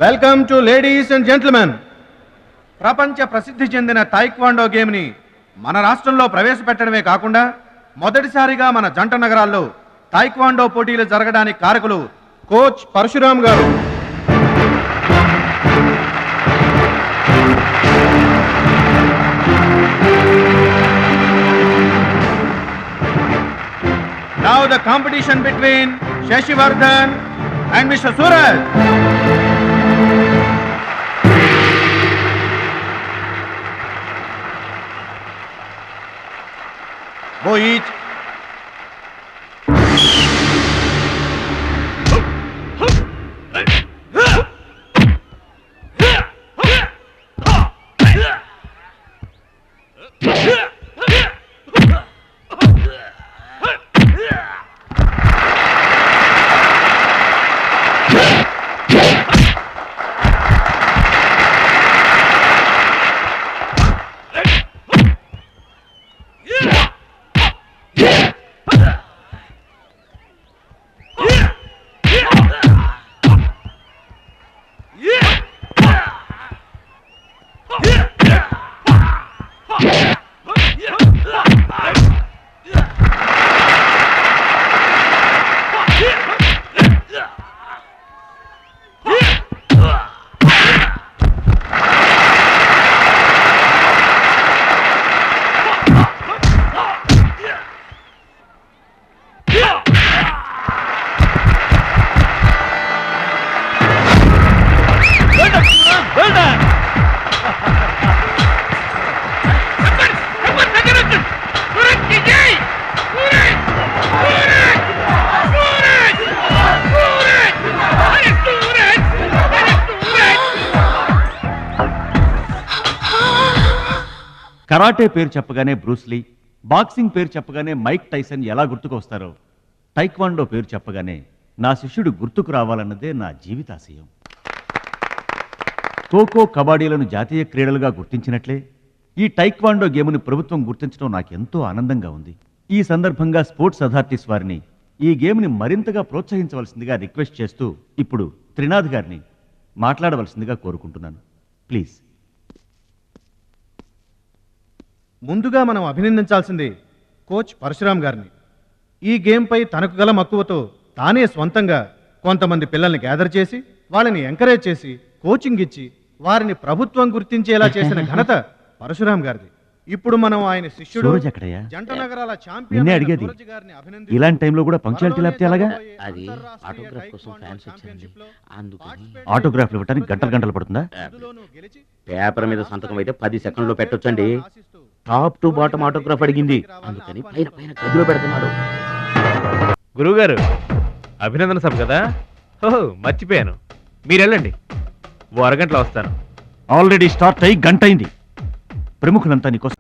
Welcome to ladies and gentlemen. ప్రపంచ ప్రసిద్ధి చెందిన టైక్వాండో గేమ్ని మన రాష్ట్రంలో ప్రవేశపెట్టడమే కాకుండా మొదటిసారిగా మన జంట నగరాల్లో టైక్వాండో పోటీలు జరగడానికి కారకులు కోచ్ పరశురామ్ గారు. Now the competition between Shashivardhan and Mr. Suraj. Go each. Karate పేరు చెప్పగానే బ్రూస్లీ, బాక్సింగ్ పేరు చెప్పగానే మైక్ టైసన్ ఎలా గుర్తుకు వస్తారో టైక్వాండో పేరు చెప్పగానే నా శిష్యుడు గుర్తుకు రావాలన్నదే నా జీవితాశయం. ఖోఖో, కబడ్డీలను జాతీయ క్రీడలుగా గుర్తించినట్లే ఈ టైక్వాండో గేమ్ను ప్రభుత్వం గుర్తించడం నాకెంతో ఆనందంగా ఉంది. ఈ సందర్భంగా స్పోర్ట్స్ అథారిటీస్ వారిని ఈ గేమ్ని మరింతగా ప్రోత్సహించవలసిందిగా రిక్వెస్ట్ చేస్తూ ఇప్పుడు త్రినాథ్ గారిని మాట్లాడవలసిందిగా కోరుకుంటున్నాను. ప్లీజ్. ముందుగా మనం అభినందించాల్సింది కోచ్ పరశురామ్ గారిని. ఈ గేమ్పై తనకు గల మక్కువతో తానే స్వంతంగా కొంతమంది పిల్లల్ని గ్యాదర్ చేసి వాళ్ళని ఎంకరేజ్ చేసి కోచింగ్ ఇచ్చి వారిని ప్రభుత్వం గుర్తించేలా చేసిన ఘనత పరశురామ్ గారిది. ఇప్పుడు మనం ఆయన శిష్యుడు జంట నగరాల ఛాంపియన్ అడిగేది ఇలాంటి టైంలో కూడా పంక్చువాలిటీ లేకపోతే ఎలాగా? అది ఆటోగ్రాఫ్ కోసం ఫ్యాన్స్ వచ్చారండి, అందుకని. ఆటోగ్రాఫ్లు ఇవ్వడానికి గంటలు పడుతుందా? పేపర్ మీద సంతకం అయితే 10 సెకండ్లో పెట్టొచ్చండి. టాప్ టు బాటమ్ ఆటోగ్రాఫ్ అడిగింది, అందుకని పైన పైన గదిలో పెడుతున్నాడు. గురువుగారు, అభినందన సభ కదా? ఓహో, మర్చిపోయాను. మీరు వెళ్ళండి, ఓ అరగంటలో వస్తాను. ఆల్రెడీ స్టార్ట్ అయ్యి గంట అయింది. ప్రముఖులంతా నీకోసం